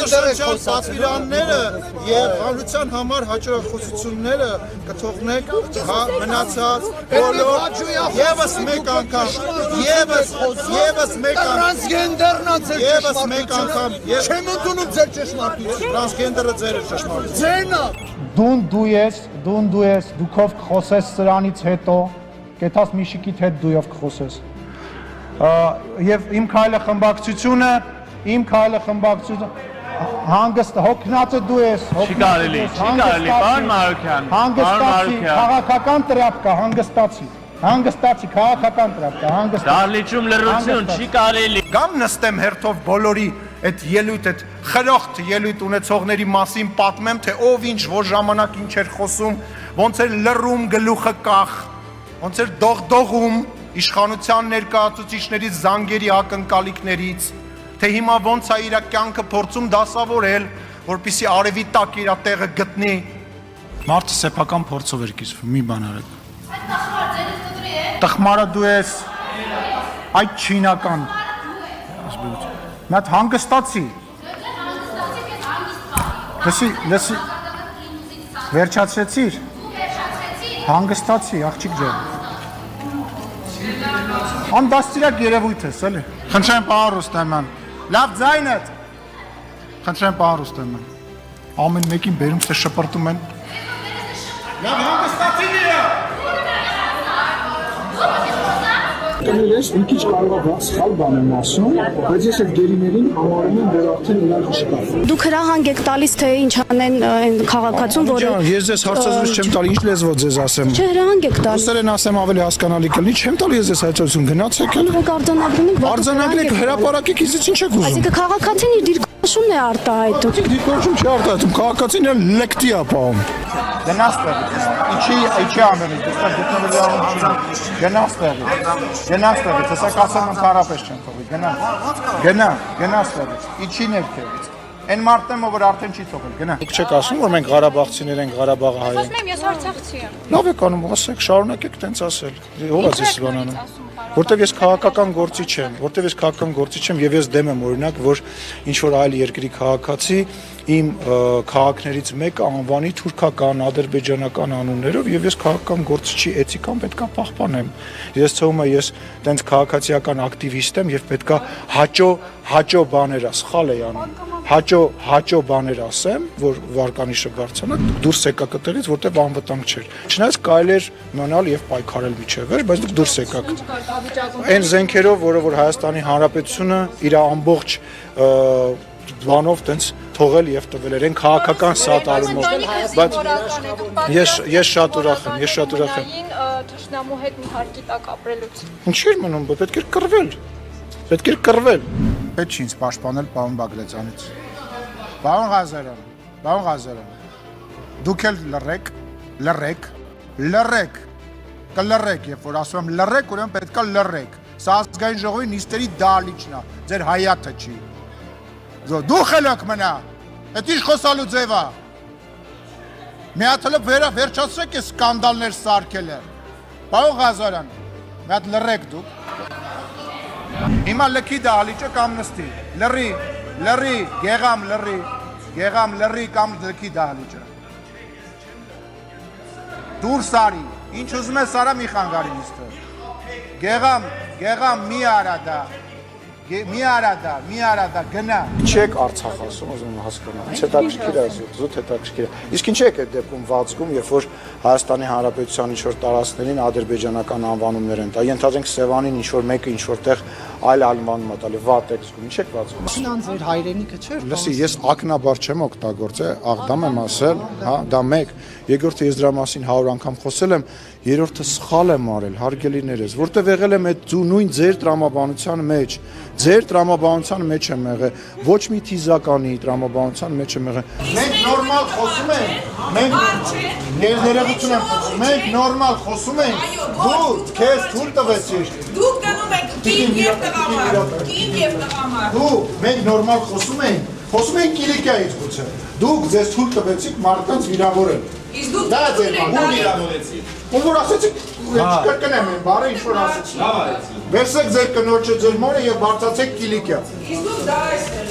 Արտաշրջան պատվիրանները եւ հանրության համար հաջողությունները կթողնեք մնացած բոլոր եւս մեկ անգամ եւս մեկ անգամ չեմ ընդունում ձեր ճշմարտությունը տրանսգենդերը ձեր ճշմարտություն ձերնա դու ես դուքով կխոսես սրանից հետո կեթաս միշիկիդ հետ դույով կխոսես եւ իմ քայլը խմբակցությունը հանգստ հոգնածը դու ես չի կարելի պարոն Մարուկյան քաղաքական տրապկա հանգստացի քաղաքական տրապկա դահլիճում լռություն չի կարելի Կամ նստեմ հերթով բոլորի այդ ելույթ, այդ խրոխտ ելույթ ունեցողների մասին պատմեմ, թե ով ինչ որ ժամանակ ինչ էր խոսում, ոնց էր լռում գլուխը կախ, ոնց էր դողդողում իշխանության ներկայացուցիչների զանգերի ակնկալիքներից, թե հիմա ոնց է իր կյանքը փորձում դասավորել, որպեսզի արևի տակ իր տեղը գտնի։ Մարդը սեփական փորձով էր կիսվում, մի բան արեք։ Տխմարը դու ես, այդ չինական։ Մատ հանգստացի։ Լսի, վերջացրեցիր։ Հանգստացի, աղջիկ ջան։ Անդաստիրակ երևույթ ես, էլի։ Խնդրեմ պարոն Ռուստեմյան։ Լավ ձայնդ։ Խնդրեմ պարոն Ռուստեմյան։ Ամեն մեկին բերում թե շպրտում են։ Լավ հանգստացի դիա։ Կներես, մի քիչ կարող է սխալ բան եմ ասում, բայց ես այդ գերիներին համարում եմ, որ արդեն իրար չկա։ Դուք հրահանգ եք տալիս, թե ինչ անեն այն քաղաքացուն, որը Ես ձեզ հարցազրույց չեմ տալի, ինչ լեզվով ձեզ ասեմ։ Չէ, հրահանգ եք տալիս։ Ռուսերեն ասեմ ավելի հասկանալի կլինի, չեմ տալի ես ձեզ հայտարարություն, գնացեք էլ։ Եք արձանագրում, Արձանագրեք, հրապարակեք, ինձ ինչ եք ուզում։ Այսինքն քաղաքացին իր դիրքորոշումն է արտահայտում։ Դիրքորոշում չի արտահայտում, քաղաքացին էլ լեկտի է պահում։ Գնաս տեղից, իչի ամենից, դուք գտնվել եղում գնաս տեղից, հեսա կասեմ ընդհանրապես չեմ թողի, գնաս տեղից, իչի ներքևից, այն մարդն որ արդեն չի թողել, գնա։ Դուք չեք ասում, որ մենք Ղարաբաղցիներ ենք, Ղարաբաղը հայ ենք։ Խոսում եմ, ես Արցախցի եմ։ Լավ եք անում, ասեք, շարունակեք տենց ասել։ Ո՞վ է ձեզ բանանում։ Որտեվ ես քաղաքական գործիչ եմ եւ ես դեմ եմ օրինակ, որ ինչ որ այլ երկրի քաղաքացի իմ քաղաքներից մեկը անվանի թուրքական, ադրբեջանական անուններով եւ ես քաղաքական գործիչի էթիկան պետքա պահպանեմ։ Ես թվում է ես տենց քաղաքացիական ակտիվիստ եմ եւ պետքա հաճո բաներ սխալ էի անում։ Հաճո բաներ ասեմ, որ վարկանիշը բարձրանա, դուրս եկաք այդտեղից, որտեղ անվտանգ չէր։ Չնայած կարելի էր մնալ եւ պայքարել միջև, բայց դուք դուրս եկաք։ Այն զենքերով, որ Հայաստանի Հանրապետությունը իր ամբողջ բանով տենց թողել եւ տվել էր, այն քաղաքական սատարումով, բայց ես շատ ուրախ եմ։ Թշնամու հետ մի հարկի տակ ապրելուց։ Ինչի՞ էր մնում, պետք էր կռվել։ Պետք չի ինձ պաշտպանել պարոն Բագրատյանից։ Պարոն Ղազարյան, դուք էլ լռեք, կլռեք, երբ որ ասում եմ լռեք, ուրեմն պետքա լռեք։ Սա ազգային ժողովի նիստերի դահլիճն է, ձեր հայաթը չի։ Դու խելոք մնա, այդ ինչ խոսալու ձև է։ Մի հատ վերջացրեք այս սկանդալներ սարքելը։ Պարոն Ղազարյան, մի հատ լռեք դուք։ Հիմա լքի դահլիճը կամ նստի, լռի, գեղամ լռի կամ լքի դահլիճը։ Դուրս արի, ինչ ուզում ես արա մի խանգարի նիստը։ Գեղամ մի արա դա, գնա։ Չեք Արցախ ասում, ուզում եմ հասկանալ։ Հետաքրքիր է, զուտ հետաքրքիր է։ Իսկ ինչ եք այդ դեպքում վազքում, երբ որ Հայաստանի Հանրապետության ինչ որ տարածքներին ադրբեջանական անվանումներ են տա, ենթադրենք Սևանին ինչ որ մեկը ինչ որտեղ այլ անվանում է տալի, վատ եք զգում, ինչ եք վազքում։ Սինան ձեր հայրենիքը չէ։ Լսի, ես ակնաբար չեմ օգտագործել, աղդամ եմ ասել, հա, դա մեկ։ Երկրորդը ես դրա մասին 100 անգամ խոսել եմ, երրորդը սխալ եմ արել, հարգելիներս, որտեղ եղել եմ այդ նույն ձեր տրամաբանության մեջ, եմ եղել, ոչ մի թիզականի տրամաբանության մեջ եմ եղել։ Մենք նորմալ խոսում ենք, մենք նորմալ խոսում ենք, դու քեզ թույլ տվեցիր։ Դուք գնում եք կին եւ տղամարդ, Դու մենք նորմալ խոսում ենք Կիլիկիայից գուցե։ Դուք ձեզ թույլ տվեցիք մարդկանց վիրավորել։ Իսկ դուք վիրավորեցիք։ Ում որ ասեցիք, կրկնեմ են բարը ինչ որ ասեցիք։ Վերցեք ձեր կնոջը, ձեր մորը եւ բարձացեք Կիլիկիա։ Իսկ դուք դա այստեղ